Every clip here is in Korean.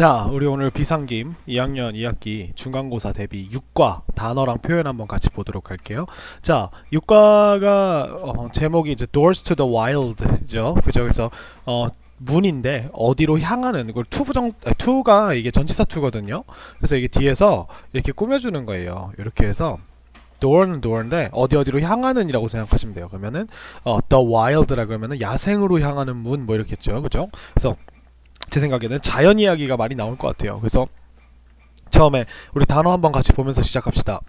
자, 우리 오늘 비상김 2학년 2학기 중간고사 대비 6과 단어랑 표현 한번 같이 보도록 할게요. 자, 6과가 제목이 이제 Doors to the Wild죠. 그죠? 그래서 문인데 어디로 향하는 이걸 투가 이게 전치사 투거든요. 그래서 이게 뒤에서 이렇게 꾸며주는 거예요. 이렇게 해서 door는 door인데 어디로 향하는이라고 생각하시면 돼요. 그러면은 the wild라 그러면은 야생으로 향하는 문 뭐 이렇겠죠. 그죠? 그래서 제 생각에는 자연 이야기가 많이 나올 것 같아요. 그래서 처음에 우리 단어 한번 같이 보면서 시작합시다.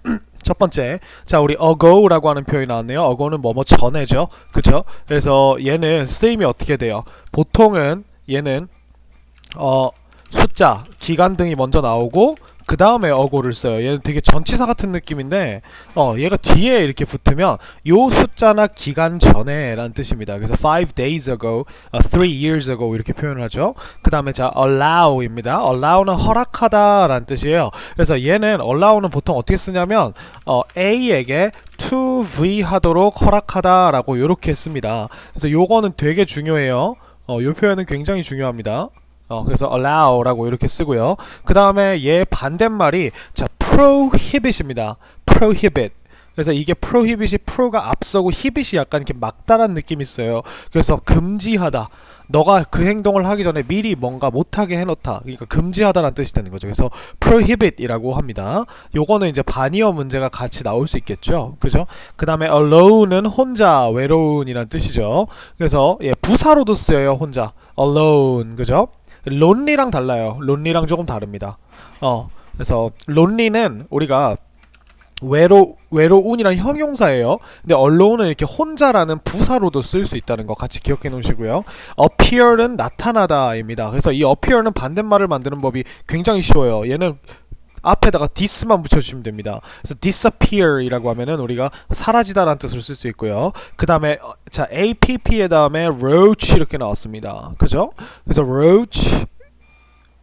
첫 번째, 자 우리 ago라고 하는 표현이 나왔네요. ago는 뭐뭐 전에죠, 그쵸? 그래서 얘는 쓰임이 어떻게 돼요? 보통은 얘는 숫자, 기간 등이 먼저 나오고 그 다음에 ago를 써요. 얘는 되게 전치사 같은 느낌인데 얘가 뒤에 이렇게 붙으면 요 숫자나 기간 전에 라는 뜻입니다. 그래서 5 days ago, 3 years ago 이렇게 표현을 하죠. 그 다음에 자 allow입니다. allow는 허락하다 라는 뜻이에요. 그래서 얘는 allow는 보통 어떻게 쓰냐면 A에게 to V 하도록 허락하다 라고 요렇게 씁니다. 그래서 요거는 되게 중요해요. 요 표현은 굉장히 중요합니다. 그래서 allow라고 이렇게 쓰고요. 그 다음에 얘 반대말이 자 prohibit입니다. prohibit. 그래서 이게 prohibit이 pro가 앞서고 hibit이 약간 이렇게 막다란 느낌이 있어요. 그래서 금지하다. 너가 그 행동을 하기 전에 미리 뭔가 못하게 해놓다. 그러니까 금지하다라는 뜻이 되는 거죠. 그래서 prohibit이라고 합니다. 요거는 이제 반의어 문제가 같이 나올 수 있겠죠. 그죠? 그 다음에 alone은 혼자, 외로운이란 뜻이죠. 그래서 부사로도 쓰여요. 혼자. alone. 그죠? lonely랑 달라요. lonely랑 조금 다릅니다. 그래서 lonely는 우리가 외로운이란 형용사예요. 근데 alone은 이렇게 혼자라는 부사로도 쓸 수 있다는 거 같이 기억해 놓으시고요. appear는 나타나다입니다. 그래서 이 appear는 반대말을 만드는 법이 굉장히 쉬워요. 얘는 앞에다가 this만 붙여주시면 됩니다. 그래서 disappear 이라고 하면은 우리가 사라지다 라는 뜻으로 쓸 수 있고요. 그 다음에 자 app의 다음에 roach 이렇게 나왔습니다. 그죠? 그래서 roach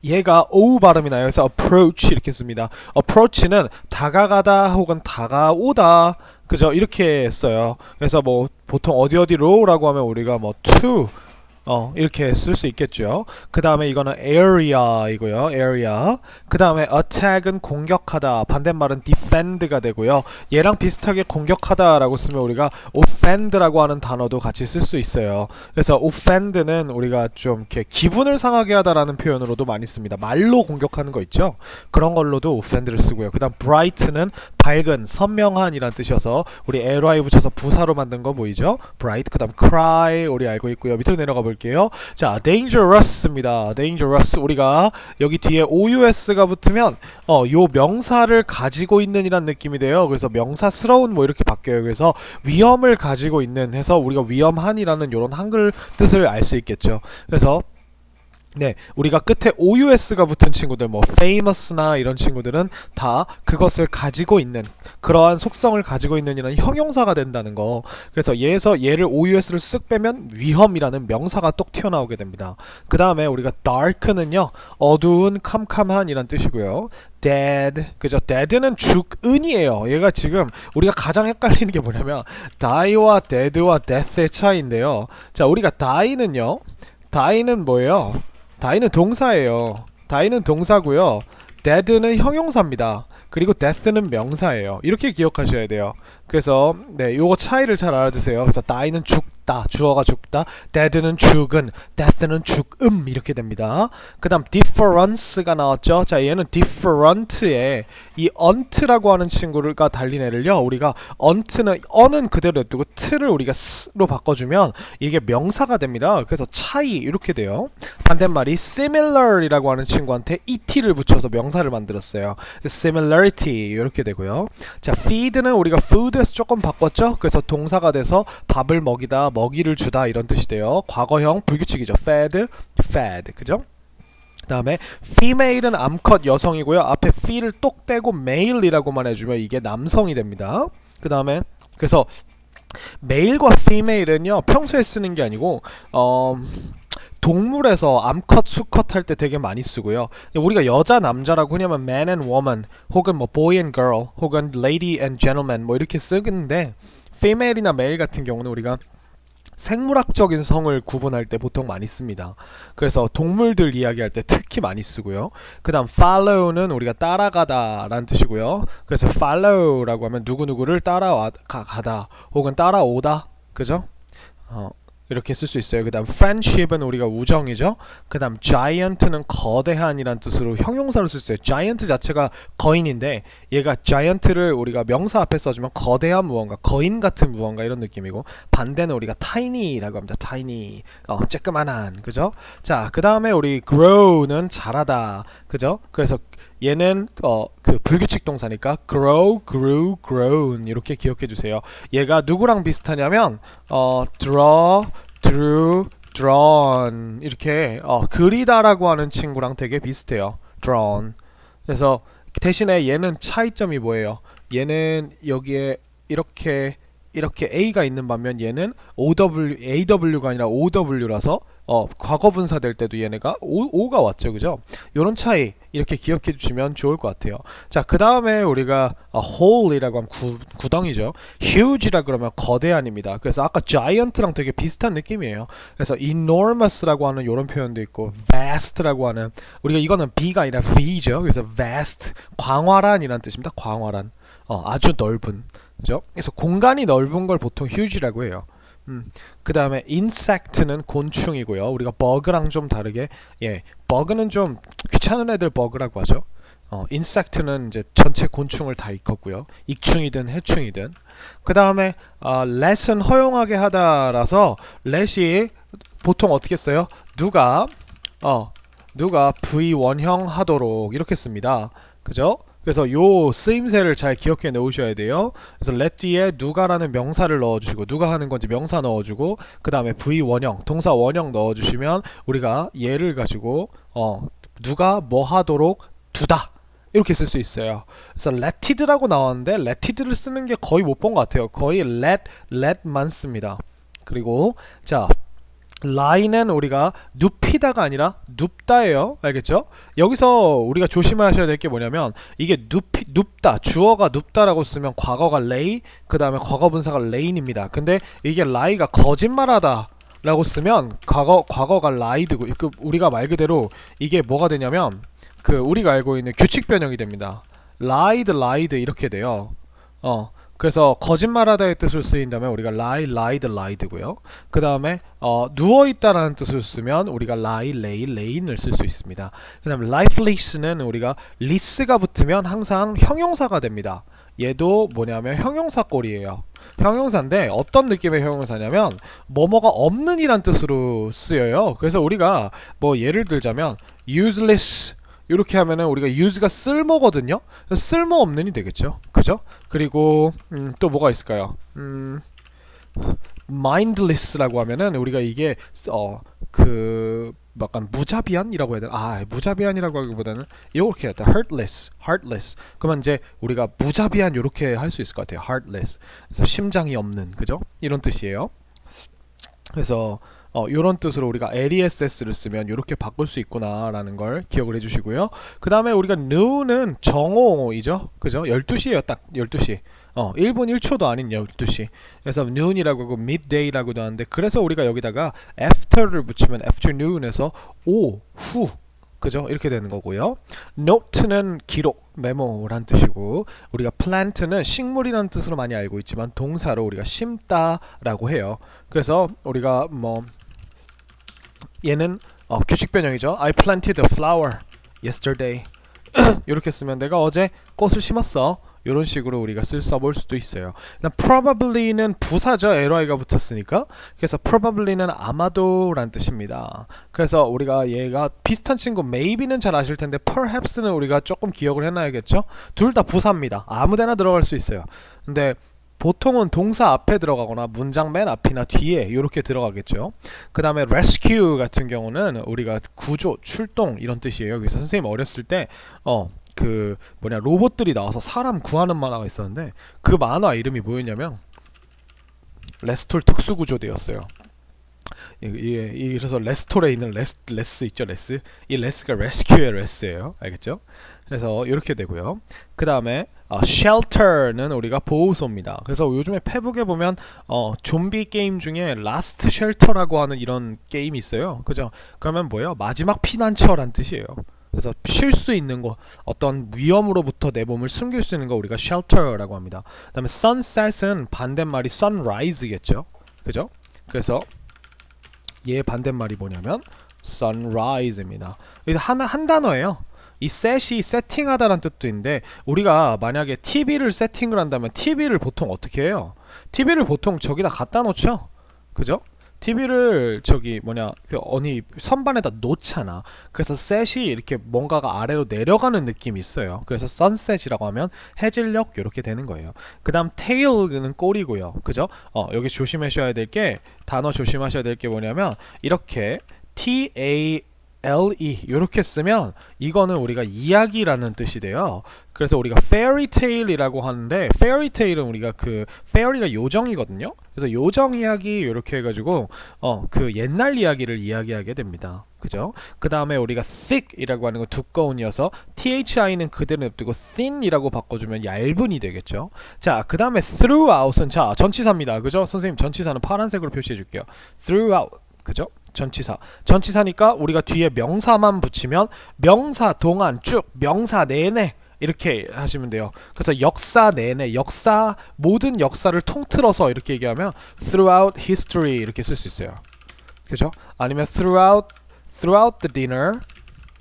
얘가 O 발음이 나요. 그래서 approach 이렇게 씁니다. approach는 다가가다 혹은 다가오다, 그죠? 이렇게 써요. 그래서 뭐 보통 어디로라고 하면 우리가 뭐 to 이렇게 쓸 수 있겠죠. 그 다음에 이거는 area이고요. area. 그 다음에 attack은 공격하다. 반대말은 defend가 되고요. 얘랑 비슷하게 공격하다라고 쓰면 우리가 offend라고 하는 단어도 같이 쓸 수 있어요. 그래서 offend는 우리가 좀 이렇게 기분을 상하게 하다라는 표현으로도 많이 씁니다. 말로 공격하는 거 있죠. 그런 걸로도 offend를 쓰고요. 그 다음 bright는 밝은, 선명한이란 뜻이어서 우리 ly 붙여서 부사로 만든 거 보이죠? bright. 그 다음 cry 우리 알고 있고요. 밑으로 내려가 볼게요. 자, dangerous입니다. dangerous. 우리가 여기 뒤에 ous가 붙으면 요 명사를 가지고 있는 이란 느낌이 돼요. 그래서 명사스러운 뭐 이렇게 바뀌어요. 그래서 위험을 가지고 있는 해서 우리가 위험한이라는 요런 한글 뜻을 알 수 있겠죠. 그래서 네, 우리가 끝에 ous가 붙은 친구들, 뭐 famous나 이런 친구들은 다 그것을 가지고 있는, 그러한 속성을 가지고 있는 이런 형용사가 된다는 거. 그래서 얘를 ous를 쓱 빼면 위험이라는 명사가 똑 튀어나오게 됩니다. 그 다음에 우리가 dark는요, 어두운, 캄캄한 이란 뜻이고요. dead, 그죠? dead는 죽은이에요. 얘가 지금 우리가 가장 헷갈리는 게 뭐냐면 die와 dead와 death의 차이인데요. 자, 우리가 die는 뭐예요? die는 동사예요. die는 동사고요. dead는 형용사입니다. 그리고 death는 명사예요. 이렇게 기억하셔야 돼요. 그래서 네, 요거 차이를 잘 알아두세요. 그래서 die는 죽다, 주어가 죽다, dead는 죽은, death는 죽음 이렇게 됩니다. 그 다음 difference가 나왔죠. 자, 얘는 different에 이 unt라고 하는 친구가 달린 애를요, 우리가 unt는 어는 그대로 냅두고 t를 우리가 s로 바꿔주면 이게 명사가 됩니다. 그래서 차이 이렇게 돼요. 반대말이 similar이라고 하는 친구한테 et를 붙여서 명사를 만들었어요. similarity 이렇게 되고요. 자, feed는 우리가 food에서 조금 바꿨죠. 그래서 동사가 돼서 밥을 먹이다, 먹이를 주다 이런 뜻이 돼요. 과거형 불규칙이죠. fed, 그죠? 그 다음에 female은 암컷 여성이고요. 앞에 fe를 똑 떼고 male이라고만 해주면 이게 남성이 됩니다. 그 다음에 그래서 male과 female은요, 평소에 쓰는 게 아니고 동물에서 암컷, 수컷 할 때 되게 많이 쓰고요. 우리가 여자, 남자라고 하냐면 man and woman, 혹은 뭐 boy and girl, 혹은 lady and gentleman 뭐 이렇게 쓰는데 female이나 male 같은 경우는 우리가 생물학적인 성을 구분할 때 보통 많이 씁니다. 그래서 동물들 이야기할 때 특히 많이 쓰고요. 그 다음 follow는 우리가 따라가다 라는 뜻이고요. 그래서 follow라고 하면 누구누구를 따라가다 혹은 따라오다, 그죠? 이렇게 쓸 수 있어요. 그 다음 friendship은 우리가 우정이죠. 그 다음 giant는 거대한이란 뜻으로 형용사로 쓸 수 있어요. giant 자체가 거인인데 얘가 giant를 우리가 명사 앞에 써주면 거대한 무언가, 거인 같은 무언가 이런 느낌이고, 반대는 우리가 tiny라고 합니다. tiny, 쬐끄만한, 그죠? 자, 그 다음에 우리 grow는 자라다, 그죠? 그래서 얘는 그 불규칙 동사니까 grow, grew, grown 이렇게 기억해 주세요. 얘가 누구랑 비슷하냐면 draw, drew, drawn 이렇게 그리다라고 하는 친구랑 되게 비슷해요. drawn. 그래서 대신에 얘는 차이점이 뭐예요? 얘는 여기에 이렇게 A가 있는 반면 얘는 AW가 아니라 OW라서 과거 분사 될 때도 얘네가 O가 왔죠, 그죠? 요런 차이 이렇게 기억해 주시면 좋을 것 같아요. 자, 그 다음에 우리가 whole이라고 하면 구덩이죠. huge라 그러면 거대한입니다. 그래서 아까 giant랑 되게 비슷한 느낌이에요. 그래서 enormous라고 하는 요런 표현도 있고, vast라고 하는, 우리가 이거는 B가 아니라 V죠. 그래서 vast, 광활한이라는 뜻입니다. 광활한, 아주 넓은, 그죠? 그래서 공간이 넓은 걸 보통 huge라고 해요. 그 다음에 insect는 곤충이고요. 우리가 bug랑 좀 다르게, bug는 좀 귀찮은 애들 bug라고 하죠. insect는 이제 전체 곤충을 다 일컫고요. 익충이든 해충이든. 그 다음에 let은 허용하게 하다라서 let이 보통 어떻게 써요? 누가 V1형 하도록 이렇게 씁니다. 그죠? 그래서 요 쓰임새를 잘 기억해 놓으셔야 돼요. 그래서 let 뒤에 누가라는 명사를 넣어주시고, 누가 하는 건지 명사 넣어주고, 그 다음에 V1형 동사 원형 넣어주시면 우리가 얘를 가지고 누가 뭐 하도록 두다 이렇게 쓸 수 있어요. 그래서 let이드라고 나왔는데 let이드를 쓰는 게 거의 못 본 것 같아요. 거의 let만 씁니다. 그리고 자, lie는 우리가 눕히다가 아니라 눕다예요. 알겠죠? 여기서 우리가 조심하셔야 될 게 뭐냐면, 이게 눕다, 주어가 눕다라고 쓰면 과거가 lay, 그 다음에 과거 분사가 lay입니다. 근데 이게 lie가 거짓말하다 라고 쓰면 과거가 lied고, 우리가 말 그대로 이게 뭐가 되냐면 우리가 알고 있는 규칙 변형이 됩니다. lied 이렇게 돼요. 그래서 거짓말하다의 뜻을 쓰인다면 우리가 lie, lied고요. 그 다음에 누워있다라는 뜻을 쓰면 우리가 lie, lay인을 쓸 수 있습니다. 그 다음에 lifeless는 우리가 less가 붙으면 항상 형용사가 됩니다. 얘도 뭐냐면 형용사 꼴이에요. 형용사인데 어떤 느낌의 형용사냐면 뭐뭐가 없는 이란 뜻으로 쓰여요. 그래서 우리가 뭐 예를 들자면 useless 이렇게 하면은 우리가 use가 쓸모거든요. 쓸모없는이 되겠죠. 그죠? 그리고 또 뭐가 있을까요? mindless라고 하면은 우리가 이게 약간 무자비한이라고 해야 되나? 무자비한이라고 하기보다는 이렇게 해야 돼. heartless. 그러면 이제 우리가 무자비한 이렇게 할 수 있을 것 같아요. heartless. 그래서 심장이 없는, 그죠? 이런 뜻이에요. 그래서 요런 뜻으로 우리가 LESS를 쓰면 이렇게 바꿀 수 있구나 라는 걸 기억을 해주시고요. 그 다음에 우리가 noon은 정오이죠. 그죠? 12시에요. 딱 12시. 1분 1초도 아닌 12시. 그래서 noon이라고 하고 midday라고도 하는데, 그래서 우리가 여기다가 after를 붙이면 afternoon에서 오후, 그죠? 이렇게 되는 거고요. note는 기록, 메모란 뜻이고, 우리가 plant는 식물이라는 뜻으로 많이 알고 있지만 동사로 우리가 심다라고 해요. 그래서 우리가 얘는 규칙 변형이죠. I planted a flower yesterday. 이렇게 쓰면 내가 어제 꽃을 심었어. 이런 식으로 우리가 써볼 수도 있어요. probably는 부사죠. ly가 붙었으니까. 그래서 probably는 아마도란 뜻입니다. 그래서 우리가 얘가 비슷한 친구 maybe는 잘 아실 텐데 perhaps는 우리가 조금 기억을 해놔야겠죠. 둘 다 부사입니다. 아무데나 들어갈 수 있어요. 근데 보통은 동사 앞에 들어가거나 문장 맨 앞이나 뒤에 이렇게 들어가겠죠. 그 다음에 rescue 같은 경우는 우리가 구조, 출동 이런 뜻이에요. 그래서 선생님 어렸을 때 로봇들이 나와서 사람 구하는 만화가 있었는데, 그 만화 이름이 뭐였냐면 레스톨 특수구조대였어요. 그래서 레스토레에 있는 레스 있죠, 레스. 이 레스가 레스큐의 레스예요. 알겠죠? 그래서 이렇게 되고요. 그 다음에 shelter는 우리가 보호소입니다. 그래서 요즘에 페북에 보면 좀비 게임 중에 라스트 쉘터라고 하는 이런 게임이 있어요. 그죠? 그러면 뭐예요? 마지막 피난처란 뜻이에요. 그래서 쉴 수 있는 곳, 어떤 위험으로부터 내 몸을 숨길 수 있는 거 우리가 shelter라고 합니다. 그 다음에 sunset은 반대말이 sunrise겠죠. 그죠? 그래서 얘 반대말이 뭐냐면 sunrise입니다. 한 단어예요. 이 set이 세팅하다라는 뜻도 있는데, 우리가 만약에 TV를 세팅을 한다면 TV를 보통 어떻게 해요? TV를 보통 저기다 갖다 놓죠. 그죠? TV를 어디 선반에다 놓잖아. 그래서 set이 이렇게 뭔가가 아래로 내려가는 느낌이 있어요. 그래서 sunset이라고 하면 해질녘 이렇게 되는 거예요. 그 다음 tail은 꼬리고요. 그죠? 여기 조심하셔야 될 게, 단어 조심하셔야 될 게 뭐냐면 이렇게 TALE 이렇게 쓰면 이거는 우리가 이야기라는 뜻이 돼요. 그래서 우리가 fairy tale이라고 하는데, fairy tale은 우리가 fairy가 요정이거든요. 그래서 요정 이야기 이렇게 해가지고 그 옛날 이야기를 이야기하게 됩니다. 그죠? 그 다음에 우리가 thick이라고 하는 건 두꺼운이어서 thi는 그대로 냅두고 thin이라고 바꿔주면 얇은이 되겠죠. 자, 그 다음에 throughout은 전치사입니다. 그죠? 선생님, 전치사는 파란색으로 표시해 줄게요. throughout, 그죠? 전치사니까 우리가 뒤에 명사만 붙이면 명사 동안 쭉, 명사 내내 이렇게 하시면 돼요. 그래서 역사 내내, 모든 역사를 통틀어서 이렇게 얘기하면 throughout history 이렇게 쓸 수 있어요. 그죠? 아니면 throughout the dinner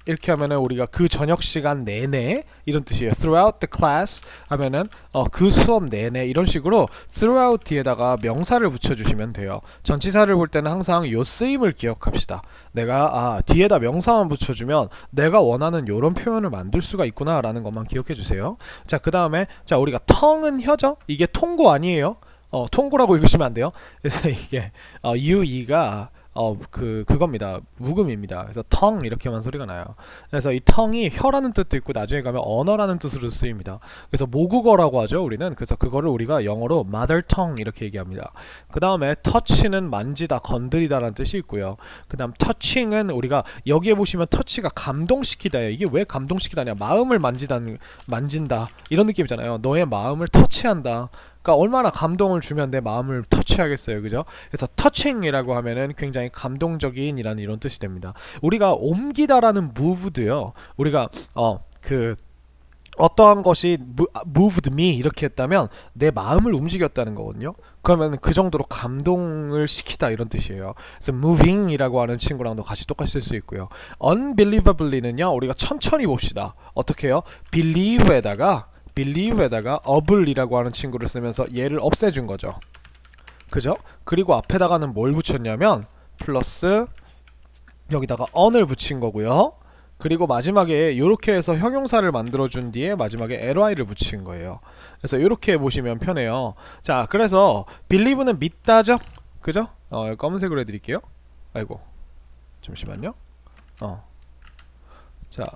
이렇게 하면은 우리가 그 저녁 시간 내내 이런 뜻이에요. throughout the class 하면은 그 수업 내내, 이런 식으로 throughout 뒤에다가 명사를 붙여주시면 돼요. 전치사를 볼 때는 항상 요 쓰임을 기억합시다. 내가 뒤에다 명사만 붙여주면 내가 원하는 요런 표현을 만들 수가 있구나 라는 것만 기억해 주세요. 자, 그 다음에 우리가 tongue은 혀죠? 이게 통고 아니에요. 통고라고 읽으시면 안 돼요. 그래서 이게 UE가 그겁니다. 묵음입니다. 그래서 tongue 이렇게만 소리가 나요. 그래서 이 tongue이 혀라는 뜻도 있고 나중에 가면 언어라는 뜻으로 쓰입니다. 그래서 모국어라고 하죠, 우리는. 그래서 그거를 우리가 영어로 mother tongue 이렇게 얘기합니다. 그 다음에 touch는 만지다, 건드리다라는 뜻이 있고요. 그 다음 touching은 우리가 여기에 보시면 touch가 감동시키다예요. 이게 왜 감동시키다냐? 마음을 만진다 이런 느낌이잖아요. 너의 마음을 터치한다. 그러니까 얼마나 감동을 주면 내 마음을 터치하겠어요. 그죠? 그래서 touching이라고 하면은 굉장히 감동적인 이런 뜻이 됩니다. 우리가 옮기다라는 move도요. 우리가 어떠한 것이 moved me 이렇게 했다면 내 마음을 움직였다는 거거든요. 그러면 그 정도로 감동을 시키다 이런 뜻이에요. 그래서 moving이라고 하는 친구랑도 같이 똑같이 쓸 수 있고요. unbelievably는요, 우리가 천천히 봅시다. 어떻게 해요? believe에다가 able이라고 하는 친구를 쓰면서 얘를 없애준 거죠. 그죠? 그리고 앞에다가는 뭘 붙였냐면 플러스 여기다가 on을 붙인 거고요. 그리고 마지막에 이렇게 해서 형용사를 만들어준 뒤에 마지막에 ly를 붙인 거예요. 그래서 이렇게 보시면 편해요. 자, 그래서 believe는 믿다죠? 그죠? 검은색으로 해드릴게요. 아이고, 잠시만요. 자,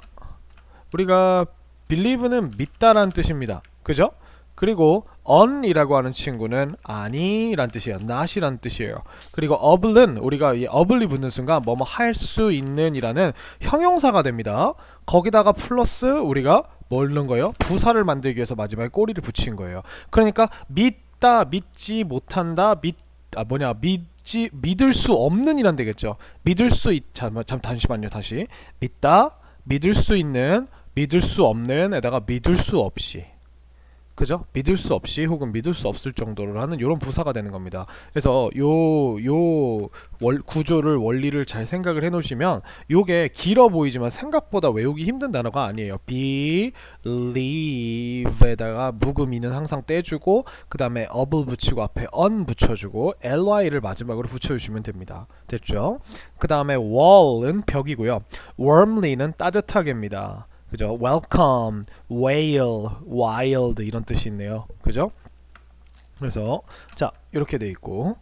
우리가 believe는 믿다라는 뜻입니다. 그죠? 그리고 on이라고 하는 친구는 아니란 뜻이에요. not이란 뜻이에요. 그리고 able은 우리가 이 able이 붙는 순간 뭐뭐 할 수 있는 이라는 형용사가 됩니다. 거기다가 플러스 우리가 뭘 넣은 거예요? 부사를 만들기 위해서 마지막에 꼬리를 붙인 거예요. 그러니까 믿다, 믿지 못한다, 믿을 수 없는 이란 되겠죠. 잠시만요. 다시. 믿다, 믿을 수 있는, 믿을 수 없는 에다가 믿을 수 없이, 그죠? 믿을 수 없이 혹은 믿을 수 없을 정도로 하는 이런 부사가 되는 겁니다. 그래서 구조를, 원리를 잘 생각을 해놓으시면 요게 길어 보이지만 생각보다 외우기 힘든 단어가 아니에요. believe에다가 묵음이는 항상 떼주고 그 다음에 able 붙이고 앞에 on 붙여주고 ly를 마지막으로 붙여주시면 됩니다. 됐죠? 그 다음에 wall은 벽이고요. warmly는 따뜻하게입니다. 그죠? welcome, whale, wild 이런 뜻이 있네요. 그죠? 그래서 자, 이렇게 돼 있고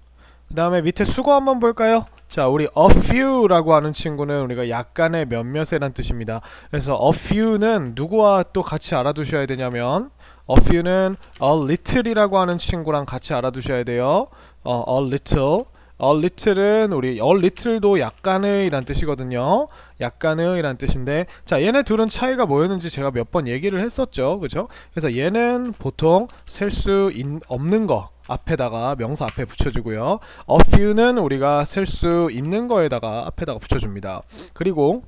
그 다음에 밑에 수거 한번 볼까요? 자, 우리 a few라고 하는 친구는 우리가 약간의 몇몇이란 뜻입니다. 그래서 a few는 누구와 또 같이 알아두셔야 되냐면 a few는 a little이라고 하는 친구랑 같이 알아두셔야 돼요. a little A little은 우리 a little도 약간의 이란 뜻이거든요. 약간의 이란 뜻인데, 자, 얘네 둘은 차이가 뭐였는지 제가 몇 번 얘기를 했었죠. 그죠? 그래서 얘는 보통 셀 수 없는 거 앞에다가 명사 앞에 붙여주고요. A few는 우리가 셀 수 있는 거에다가 앞에다가 붙여줍니다. 그리고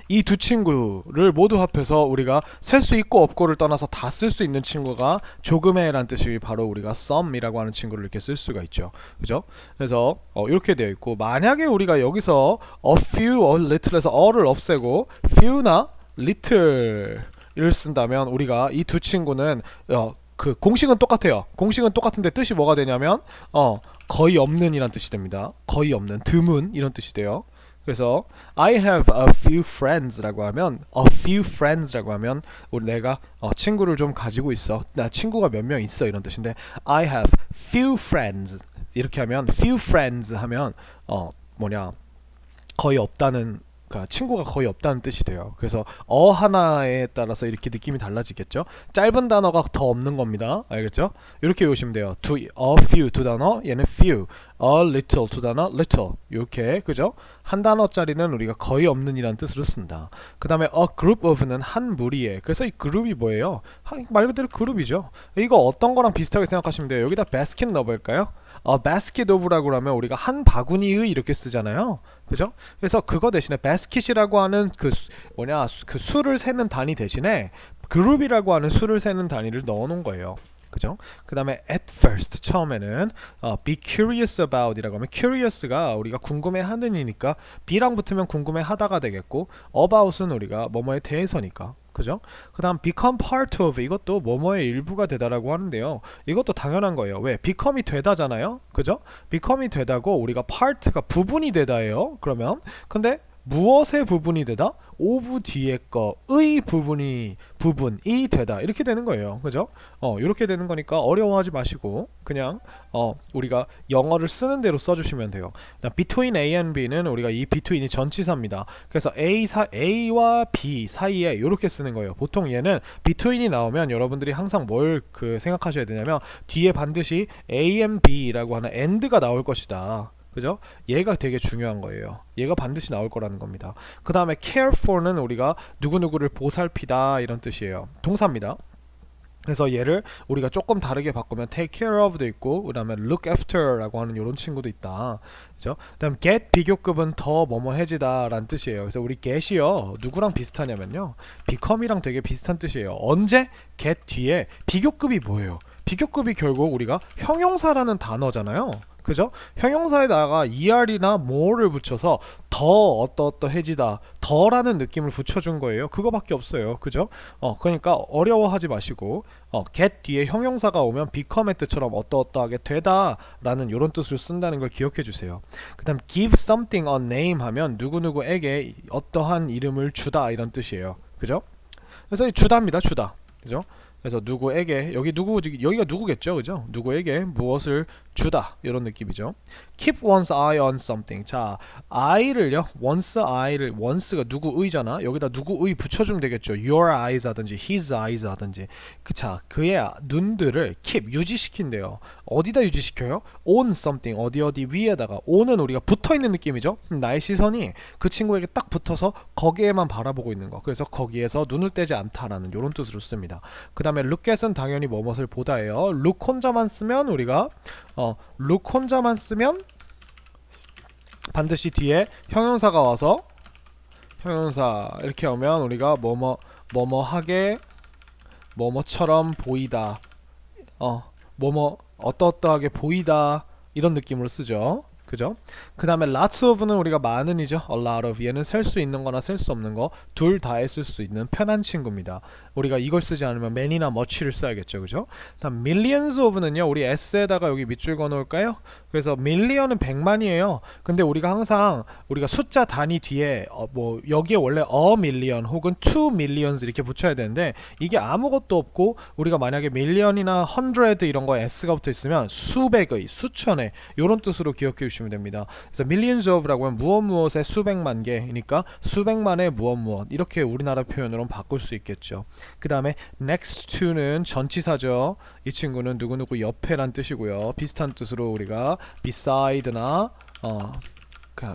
이 두 친구를 모두 합해서 우리가 셀 수 있고 없고를 떠나서 다 쓸 수 있는 친구가 조금의 라는 뜻이 바로 우리가 some이라고 하는 친구를 이렇게 쓸 수가 있죠. 그죠? 그래서 이렇게 되어 있고, 만약에 우리가 여기서 a few, a little에서 a를 없애고 few나 little을 쓴다면 우리가 이 두 친구는 그 공식은 똑같아요. 공식은 똑같은데 뜻이 뭐가 되냐면 거의 없는 이란 뜻이 됩니다. 거의 없는, 드문 이런 뜻이 돼요. 그래서 I have a few friends라고 하면 a few friends라고 하면 내가 친구를 좀 가지고 있어. 나 친구가 몇 명 있어 이런 뜻인데, I have few friends 이렇게 하면 few friends 하면 거의 없다는, 그러니까 친구가 거의 없다는 뜻이 돼요. 그래서 하나에 따라서 이렇게 느낌이 달라지겠죠. 짧은 단어가 더 없는 겁니다. 알겠죠? 이렇게 외우시면 돼요. a few 두 단어, 얘는 few. a little 두 단어, little. 이렇게, 그죠? 한 단어짜리는 우리가 거의 없는 이라는 뜻으로 쓴다. 그 다음에 a group of는 한 무리의. 그래서 이 그룹이 뭐예요? 말 그대로 그룹이죠. 이거 어떤 거랑 비슷하게 생각하시면 돼요. 여기다 basket 넣어볼까요? basket of라고 하면 우리가 한 바구니의 이렇게 쓰잖아요. 그죠? 그래서 그거 대신에 basket이라고 하는 그 수를 세는 단위 대신에 그룹이라고 하는 수를 세는 단위를 넣어놓은 거예요. 그죠? 그 다음에 at first 처음에는 be curious about 이라고 하면 curious가 우리가 궁금해하는 이니까 be랑 붙으면 궁금해하다가 되겠고, about은 우리가 뭐뭐에 대해서니까. 그죠? 그 다음 become part of, 이것도 뭐뭐의 일부가 되다라고 하는데요. 이것도 당연한 거예요. 왜? become이 되다잖아요. 그죠? become이 되다고 우리가 part가 부분이 되다예요. 그러면 근데 무엇의 부분이 되다? of 뒤에 거의 부분이 되다 이렇게 되는 거예요. 그죠? 이렇게 되는 거니까 어려워하지 마시고 그냥 우리가 영어를 쓰는 대로 써주시면 돼요. between A and B는 우리가 이 between이 전치사입니다. 그래서 A와 B 사이에 이렇게 쓰는 거예요. 보통 얘는 between이 나오면 여러분들이 항상 뭘 생각하셔야 되냐면 뒤에 반드시 A and B라고 하는 and가 나올 것이다. 그죠? 얘가 되게 중요한 거예요. 얘가 반드시 나올 거라는 겁니다. 그 다음에 care for는 우리가 누구누구를 보살피다 이런 뜻이에요. 동사입니다. 그래서 얘를 우리가 조금 다르게 바꾸면 take care of도 있고, 그 다음에 look after라고 하는 이런 친구도 있다. 그죠? 그 다음 get 비교급은 더 뭐뭐해지다 라는 뜻이에요. 그래서 우리 get이요 누구랑 비슷하냐면요 become이랑 되게 비슷한 뜻이에요. 언제? get 뒤에 비교급이 뭐예요? 비교급이 결국 우리가 형용사라는 단어잖아요. 그죠? 형용사에다가 er이나 more를 붙여서 더 어떠어떠해지다, 더라는 느낌을 붙여준 거예요. 그거밖에 없어요. 그죠? 그러니까 어려워하지 마시고 get 뒤에 형용사가 오면 become의 뜻처럼 어떠어떠하게 되다라는 이런 뜻으로 쓴다는 걸 기억해 주세요. 그 다음 give something a name 하면 누구누구에게 어떠한 이름을 주다 이런 뜻이에요. 그죠? 그래서 주다입니다. 주다. 그죠? 그래서 누구에게, 여기가 누구겠죠, 그죠? 누구에게 무엇을 주다 이런 느낌이죠. Keep one's eye on something. 자, eye를요, once가 누구의잖아. 여기다 누구의 붙여주면 되겠죠. Your eyes 하든지 his eyes 하든지. 자, 그의 눈들을 keep 유지시킨대요. 어디다 유지시켜요? On something, 어디 위에다가. on은 우리가 붙어있는 느낌이죠. 나의 시선이 그 친구에게 딱 붙어서 거기에만 바라보고 있는 거. 그래서 거기에서 눈을 떼지 않다라는 이런 뜻으로 씁니다. 그 다음에 look at은 당연히 뭐뭇을 보다예요. look 혼자만 쓰면 우리가 look 혼자만 쓰면 반드시 뒤에 형용사가 와서, 형용사 이렇게 오면 우리가 뭐뭐하게, 뭐뭐처럼 보이다, 어떠어떠하게 보이다 이런 느낌으로 쓰죠. 그죠? 그 다음에 lots of는 우리가 많은이죠. a lot of. 얘는 셀 수 있는 거나 셀 수 없는 거 둘 다에 쓸 수 있는 편한 친구입니다. 우리가 이걸 쓰지 않으면 many나 much를 써야겠죠. 그죠? 다음 millions of는요, 우리 s에다가 여기 밑줄 그어 놓을까요? 그래서 million은 100만이에요. 근데 우리가 항상 우리가 숫자 단위 뒤에 여기에 원래 a million 혹은 2 millions 이렇게 붙여야 되는데, 이게 아무것도 없고 우리가 만약에 million이나 hundred 이런 거 s가 붙어 있으면 수백의, 수천의 이런 뜻으로 기억해 주시면 보시면 됩니다. 그래서 millions of라고 하면 무엇 무엇의 수백만 개이니까 수백만의 무엇 무엇 이렇게 우리나라 표현으로 바꿀 수 있겠죠. 그 다음에 next to는 전치사죠. 이 친구는 누구누구 옆에란 뜻이고요. 비슷한 뜻으로 우리가 beside나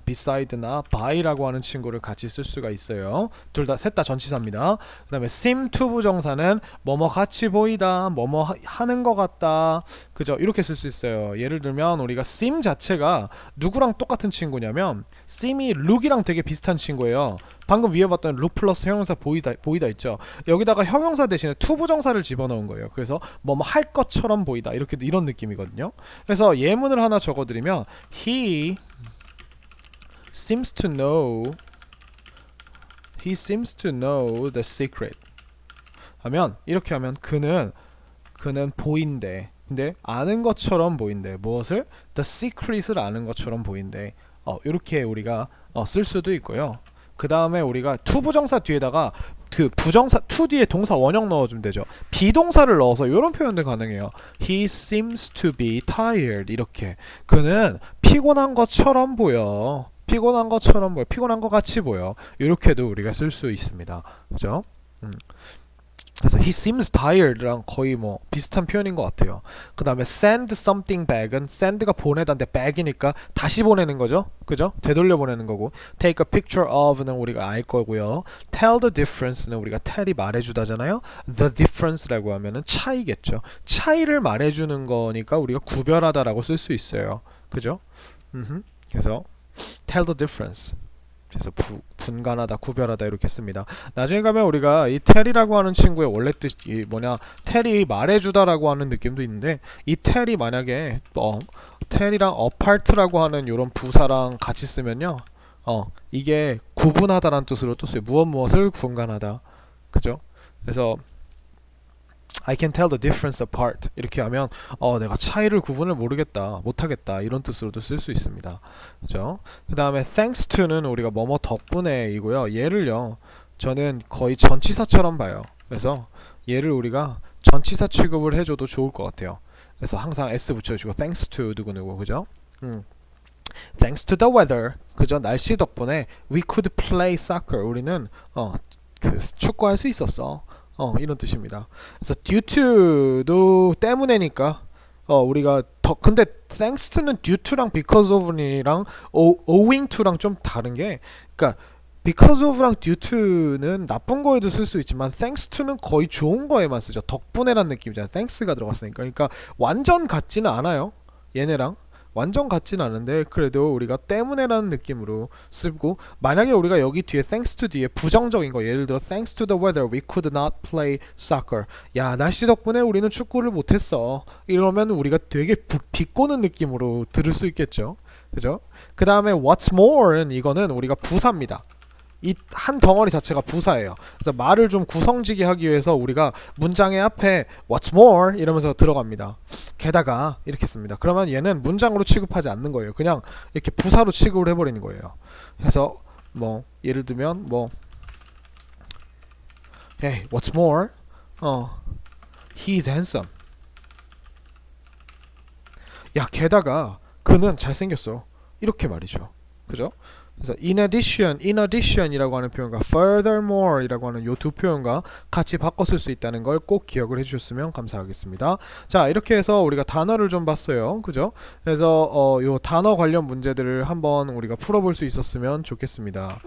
beside나 by라고 하는 친구를 같이 쓸 수가 있어요. 둘 다 셋 다 전치사입니다. 그 다음에 seem to 부정사는 뭐뭐 같이 보이다, 뭐뭐 하는 것 같다, 그죠? 이렇게 쓸 수 있어요. 예를 들면 우리가 seem 자체가 누구랑 똑같은 친구냐면 seem이 look이랑 되게 비슷한 친구예요. 방금 위에 봤던 look 플러스 형용사 보이다 있죠. 여기다가 형용사 대신에 to 부정사를 집어넣은 거예요. 그래서 뭐뭐 할 것처럼 보이다, 이런 느낌이거든요. 그래서 예문을 하나 적어드리면 he seems to know the secret 하면, 이렇게 하면 그는 보인대, 근데 아는 것처럼 보인대. 무엇을? the secret을 아는 것처럼 보인대. 이렇게 우리가 쓸 수도 있고요. 그 다음에 우리가 to 부정사 뒤에다가 그 부정사 to 뒤에 동사 원형 넣어주면 되죠. 비동사를 넣어서 이런 표현도 가능해요. He seems to be tired. 이렇게 그는 피곤한 것처럼 보여. 피곤한 것 같이 보여. 이렇게도 우리가 쓸 수 있습니다. 그죠? 그래서 he seems tired랑 거의 뭐 비슷한 표현인 것 같아요. 그 다음에 send something back은 send가 보내다인데 back이니까 다시 보내는 거죠. 그죠? 되돌려 보내는 거고, take a picture of는 우리가 알 거고요. tell the difference는 우리가 tell이 말해주다잖아요. the difference라고 하면은 차이겠죠. 차이를 말해주는 거니까 우리가 구별하다라고 쓸 수 있어요. 그죠? 그래서 tell the difference. 그래서 분간하다, 구별하다 이렇게 씁니다. 나중에 가면 우리가 이 tell이라고 하는 친구의 원래 뜻이 뭐냐, tell이 말해주다라고 하는 느낌도 있는데, 이 tell이 만약에 tell이랑 apart라고 하는 이런 부사랑 같이 쓰면요, 이게 구분하다라는 뜻으로 또 써요. 무엇을 분간하다. 그죠? 그래서 I can tell the difference apart 이렇게 하면 내가 차이를 구분을 못하겠다 이런 뜻으로도 쓸 수 있습니다. 그죠? 그 다음에 thanks to는 우리가 뭐뭐 덕분에이고요. 얘를요 저는 거의 전치사처럼 봐요. 그래서 얘를 우리가 전치사 취급을 해줘도 좋을 것 같아요. 그래서 항상 s 붙여주고 thanks to 누구누구. 그죠? Thanks to the weather. 그죠? 날씨 덕분에 we could play soccer. 우리는 축구할 수 있었어. 이런 뜻입니다. 그래서 due to도 때문에니까 우리가 근데 thanks to는 due to랑 because of랑 owing to랑 좀 다른 게, 그러니까 because of랑 due to는 나쁜 거에도 쓸 수 있지만 thanks to는 거의 좋은 거에만 쓰죠. 덕분에란 느낌이잖아요. thanks가 들어갔으니까. 그러니까 완전 같지는 않아요. 얘네랑 완전 같진 않은데 그래도 우리가 때문에라는 느낌으로 쓰고, 만약에 우리가 여기 뒤에 thanks to 뒤에 부정적인 거, 예를 들어 thanks to the weather we could not play soccer. 야, 날씨 덕분에 우리는 축구를 못했어. 이러면 우리가 되게 비꼬는 느낌으로 들을 수 있겠죠. 그죠? 그 다음에 what's more는 이거는 우리가 부사입니다. 이 한 덩어리 자체가 부사예요. 그래서 말을 좀 구성지게 하기 위해서 우리가 문장의 앞에 what's more 이러면서 들어갑니다. 게다가 이렇게 씁니다. 그러면 얘는 문장으로 취급하지 않는 거예요. 그냥 이렇게 부사로 취급을 해버리는 거예요. 그래서 뭐 예를 들면 뭐 Hey, what's more? He's handsome. 야, 게다가 그는 잘생겼어. 이렇게 말이죠. 그죠? 그래서 in addition이라고 하는 표현과 furthermore 이라고 하는 이 두 표현과 같이 바꿔 쓸 수 있다는 걸 꼭 기억을 해주셨으면 감사하겠습니다. 자, 이렇게 해서 우리가 단어를 좀 봤어요. 그죠? 그래서 요 단어 관련 문제들을 한번 우리가 풀어볼 수 있었으면 좋겠습니다.